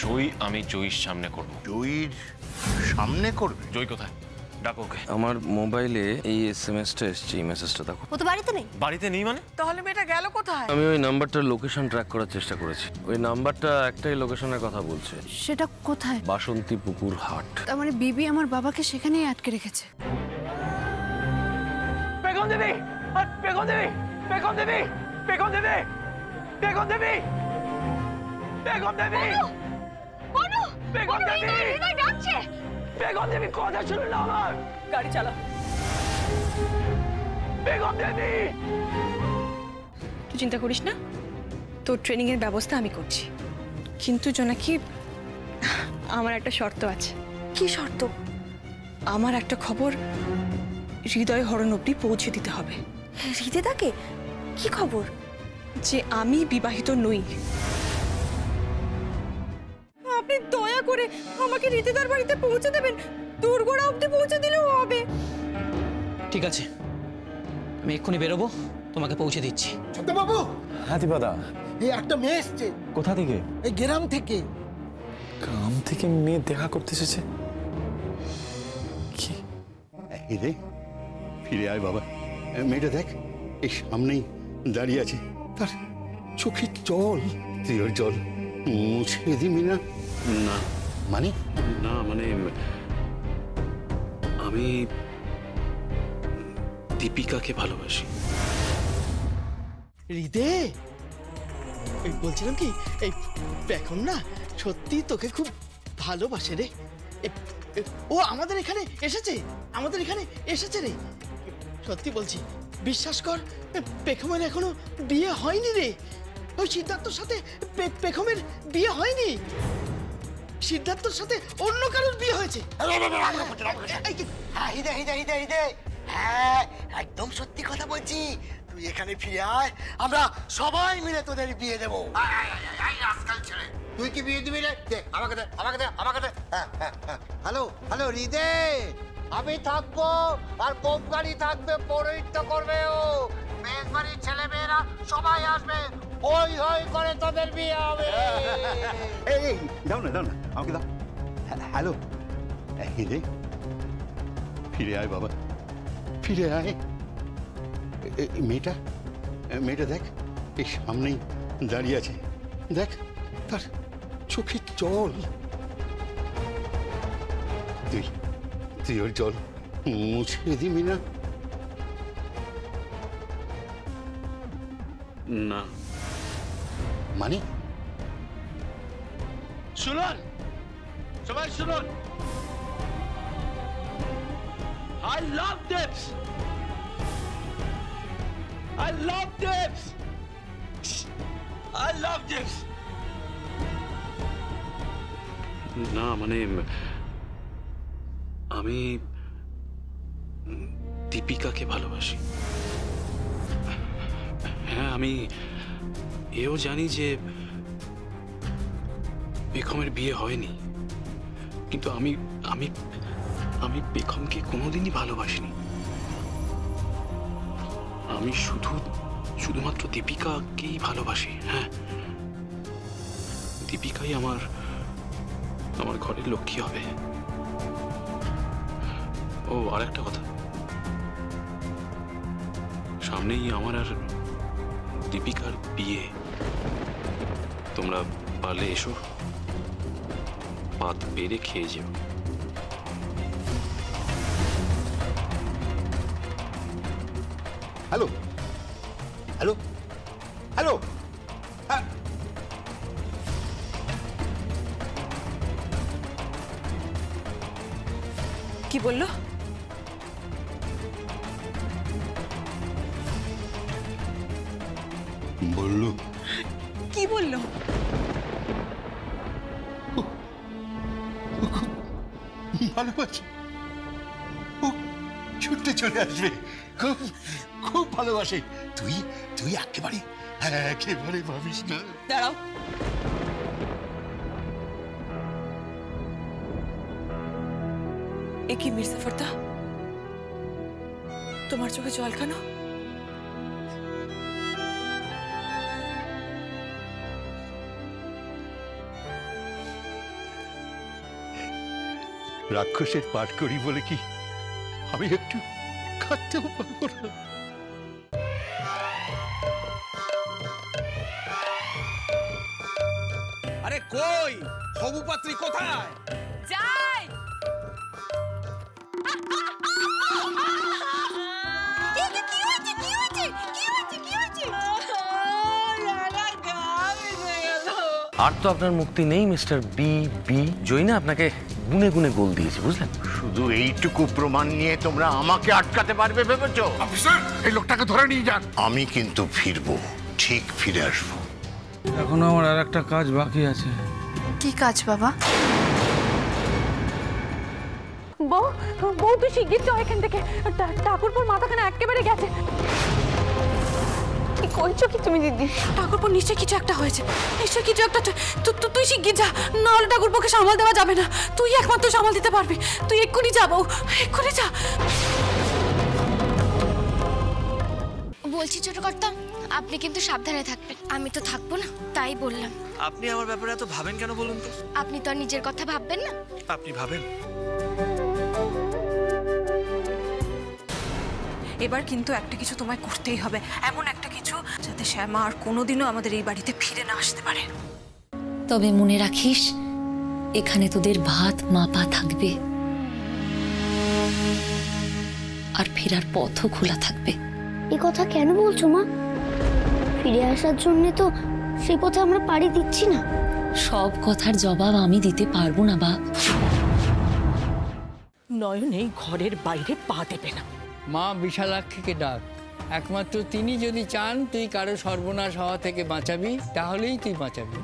জয় আমি জয়ীর সামনে করব। জয়ীর সামনে করবে? জয় কোথায়? ডাকো ওকে। আমার মোবাইলে এই এসএমএসটা এসেছে, এই মেসেজটা দেখো। ও তো বাড়িতে নেই। বাড়িতে নেই মানে? তাহলে মেয়েটা গেল কোথায়? আমি ওই নাম্বারটার লোকেশন ট্র্যাক করার চেষ্টা করেছি। ওই নাম্বারটা একটাই লোকেশনের কথা বলছে। সেটা কোথায়? বাসন্তী পুকুর হাট। তার মানে বিবি আমার বাবাকে সেখানেই আটকে রেখেছে। বেগম দেবী, বেগম দেবী, বেগম দেবী, বেগম দেবী, বেগম দেবী, বেগম দেবী, বেগম দেবী, বেগম দেবী, কথা শুনুন আমার। গাড়ি চালা। বেগম দেবী, তুই চিন্তা করিস না, তোর ট্রেনিং এর ব্যবস্থা আমি করছি। কিন্তু জোনাকি, আমার একটা শর্ত আছে। কি শর্ত? আমার একটা খবর হৃদয় হরণ অব্দি পৌঁছে দিতে হবে। হৃদিতাকে? কি খবর? যে আমি বিবাহিত নই। আপনি দয়া করে আমাকে হৃদিতার বাড়িতে পৌঁছে দেবেন। দুর্গড়া অব্দি পৌঁছে দিলেও হবে। ঠিক আছে, আমি এক্ষুনি বেরোবো, তোমাকে পৌঁছে দিচ্ছি। বাবু, হ্যাঁ দীপাদা। এই একটা মেয়ে এসছে। কোথা থেকে? এই গ্রাম থেকে। গ্রাম থেকে মেয়ে দেখা করতে এসেছে? কি রে, ফিরে আয় বাবা। মেয়েটা দেখ, এই সামনেই দাঁড়িয়ে আছে। তার চোখের জল, তুই ওর জল মুছে দিবি না? না মানে? না মানে আমি দীপিকাকে ভালোবাসি। হৃদে, এই বলছিলাম কি, এই এখন না সত্যি তোকে খুব ভালোবাসে রে। ও আমাদের এখানে এসেছে, আমাদের এখানে এসেছে রে। সত্যি বলছি, বিশ্বাস কর, পেখমের এখনো বিয়ে হয়নি রে। ওই সিদ্ধার্থর সাথে পেখমের বিয়ে হয়নি। সিদ্ধার্থর সাথে অন্য কারোর বিয়ে হয়েছে। হ্যাঁ, একদম সত্যি কথা বলছি। তুই এখানে ফিরে আয়, আমরা সবাই মিলে তোদের বিয়ে দেবো। আজকাল ছেলে, তুই কি বিয়ে দিবি রে? দে, আমাকে দে, আমাকে দে, আমাকে দে। হ্যালো হ্যালো হৃদে, আমি থাকবো আর কোপ গাড়ি থাকবে, পৌরোহিত্য করবে ও। মেয়ের বাড়ির ছেলে মেয়েরা সবাই আসবে, হই হই করে তোদের বিয়ে হবে। এই দাও না, দাও না, আমাকে দাও। হ্যালো হৃদে, ফিরে আয় বাবা, ফিরে আয়। মেয়েটা দেখ, এই সামনেই দাঁড়িয়ে আছে। দেখ, তার চোখের জল, তুই ওর জল মুছে দিবি না? না। মানে? শুনুন, সবাই শুনুন। I love this. I love this. I love this. না মানে আমি দীপিকাকে ভালোবাসি। হ্যাঁ, আমি এও জানি যে বেগমের বিয়ে হয়নি, কিন্তু আমি আমি আমি বেগমকে কোনোদিনই ভালোবাসিনি। আমি শুধুমাত্র দীপিকাকেই ভালোবাসি। হ্যাঁ, দীপিকাই আমার ঘরের লক্ষ্মী হবে। ও, আর একটা কথা, সামনেই আমার আর দীপিকার বিয়ে। তোমরা পারলে এসো, পাত পেরে খেয়ে যেও। হ্যালো হ্যালো হ্যালো, কি বললো? বললো? কি বললো? ভালোবাসি, ও ছুটতে চলে আসবে, খুব খুব ভালোবাসে। তুই একেবারে ভাবিস না। দাঁড়াও, এ কি মির্জাফরদা, তোমার চোখে জল কেন? রাক্ষসের পাঠ করি বলে কি আমি একটু খাটতেও পারবো না? আরে কই হবু পাত্রী কোথায়? যাই আর তো আপনার মুক্তি নেই মিস্টার বি বি। জয়না আপনাকে গুনে গুনে গোল দিয়েছে, বুঝলেন? শুধু এইটুকু প্রমাণ নিয়ে তোমরা আমাকে আটকাতে পারবে ভেবেছো? অফিসার, এই লোকটাকে ধরে নিয়ে যান। আমি কিন্তু ফিরবো, ঠিক ফিরে আসবো। এখনো আমার আর একটা কাজ বাকি আছে। কি কাজ বাবা? বউ বউ তুই শিগগির যাও এখান থেকে। ঠাকুরপুর মাথাখানা একেবারে গেছে। কি করছো কি তুমি দিদি? ঠাকুরপুর নিশ্চয়ই কিছু একটা হয়েছে, নিশ্চয়ই কিছু একটা। তুই শিগগির যা, না হলে ঠাকুরপুরকে সামাল দেওয়া যাবে না। তুই একমাত্র সামাল দিতে পারবি। তুই এক্ষুনি যা বউ, এক্ষুনি যা। বলছি ছোট কর্তা, আপনি কিন্তু সাবধানে থাকবেন। আমি তো থাকবো না, তাই বললাম। আপনি আমার ব্যাপারে এত ভাবেন কেন বলুন তো? আপনি তো আর নিজের কথা ভাববেন না। আপনি ভাবেন। এবার কিন্তু একটা কিছু তোমায় করতেই হবে, এমন একটা কিছু যাতে শ্যামা আর কোনোদিনও আমাদের এই বাড়িতে ফিরে না আসতে পারে। তবে মনে রাখিস, এখানে তোদের ভাত মাপা থাকবে, আর ফেরার পথও খোলা থাকবে। এ কথা কেন বলছো মা? ফিরে আসার জন্য তো সেই পথে আমরা পাড়ি দিচ্ছি না। সব কথার জবাব আমি দিতে পারবো না বাপ। নয়ন এই ঘরের বাইরে পা দেবে না। মা বিশালাক্ষীকে ডাক, একমাত্র তিনি যদি চান তুই কারো সর্বনাশ হওয়া থেকে বাঁচাবি, তাহলেই তুই বাঁচাবি।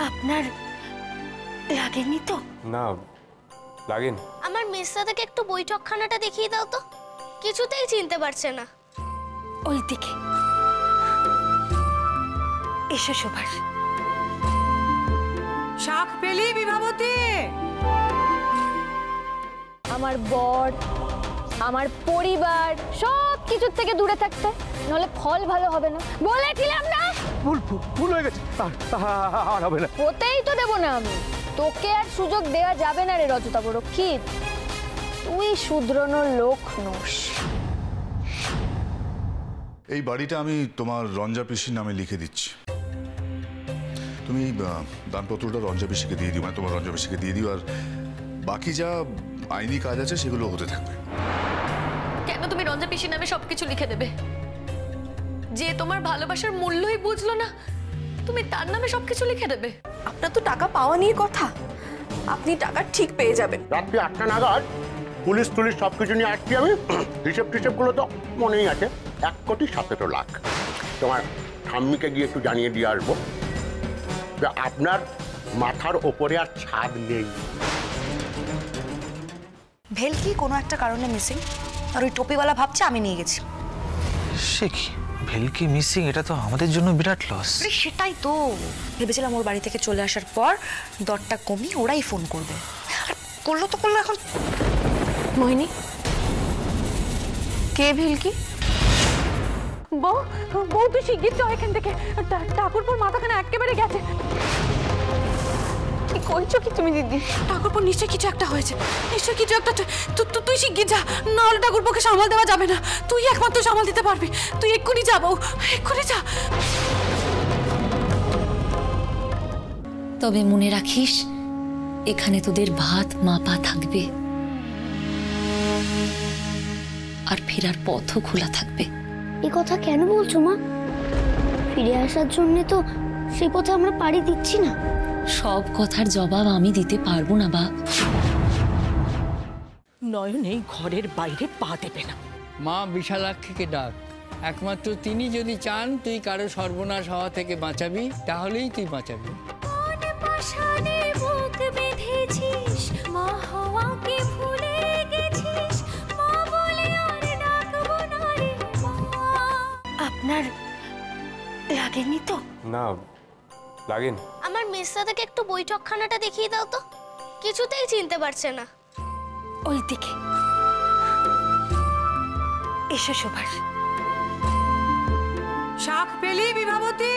আপনার লাগেনি তো? না, লাগেনি। আমার মেসদাদাকে একটু বৈঠকখানাটা দেখিয়ে দাও তো, কিছুতেই চিনতে পারছে না। ওই দিকে এসো সুভাষ। শাক পেলি বিভাবতী? আমার বর, আমার পরিবার সব কিছুর থেকে দূরে থাকতে, নাহলে ফল ভালো হবে না। বলেছিলাম না? ভুল হয়ে গেছে, আর হবে না। হতেই তো দেবো না আমি। তোকে আর সুযোগ দেওয়া যাবে না রে রজতাভ রক্ষিত। তুই শুধরানোর লোক নোস। এই বাড়িটা আমি তোমার রঞ্জা পিসির নামে লিখে দিচ্ছি। তুমি দানপত্রটা রঞ্জা পিসিকে দিয়ে দিও, মানে তোমার রঞ্জা পিসিকে দিয়ে দিও, আর বাকি যা আইনি কাজ আছে সেগুলো হতে থাকবে। কেন তুমি রঞ্জা পিসির নামে সবকিছু লিখে দেবে? যে তোমার ভালোবাসার মূল্যই বুঝলো না, তুমি তার নামে সবকিছু লিখে দেবে? আপনার তো টাকা পাওয়া নিয়ে কথা, আপনি টাকা ঠিক পেয়ে যাবেন। রাত্রি 8টা নাগাদ পুলিশ সবকিছু নিয়ে আসছি আমি। হিসেবগুলো তো মনেই আছে, 1,17,00,000। তোমার ঠাম্মিকে গিয়ে একটু জানিয়ে দিয়ে আসবো যে আপনার মাথার ওপরে আর ছাদ নেই। ভেলকি কোনো একটা কারণে মিসিং, আর ওই টপিওয়ালা ভাবছে আমি নিয়ে গেছি। সে কি, ভেলকি মিসিং? এটা তো আমাদের জন্য বিরাট লস। সেটাই তো ভেবেছিলাম, ওর বাড়ি থেকে চলে আসার পর দরটা কমিয়ে ওরাই ফোন করবে। আর করলো তো করলো। এখন মোহিনী, কে ভেলকি? বউ তুই শিগগির যাও এখান থেকে। ঠাকুরপুর মাথাখানা একেবারে গেছে। কি করছো কি তুমি দিদি? ঠাকুরপুর নিশ্চয়ই কিছু একটা হয়েছে, নিশ্চয়ই কিছু একটা। তুই শিগগির যা, না হলে ঠাকুরপুরকে সামাল দেওয়া যাবে না। তুই একমাত্র সামাল দিতে পারবি। তুই এক্ষুনি যা বউ, এক্ষুনি যা। তবে মনে রাখিস, এখানে তোদের ভাত মাপা থাকবে, আর ফেরার পথও খোলা থাকবে। এ কথা কেন বলছো মা? ফিরে আসার জন্য তো সেই পথে আমরা পাড়ি দিচ্ছি না। সব কথার জবাব আমি দিতে পারবো না বাপ। নয়ন এই ঘরের বাইরে পা দেবে না। মা বিশালাক্ষীকে ডাক, একমাত্র তিনি যদি চান তুই কারো সর্বনাশ হওয়া থেকে বাঁচাবি, তাহলেই তুই বাঁচাবি। আপনার লাগেনি তো? না, লাগেনি। আমার মেসদাদাকে একটু বৈঠকখানাটা দেখিয়ে দাও তো, কিছুতেই চিনতে পারছে না। ওই দিকে এসো সুভাষ। শাক পেলি বিভাবতী?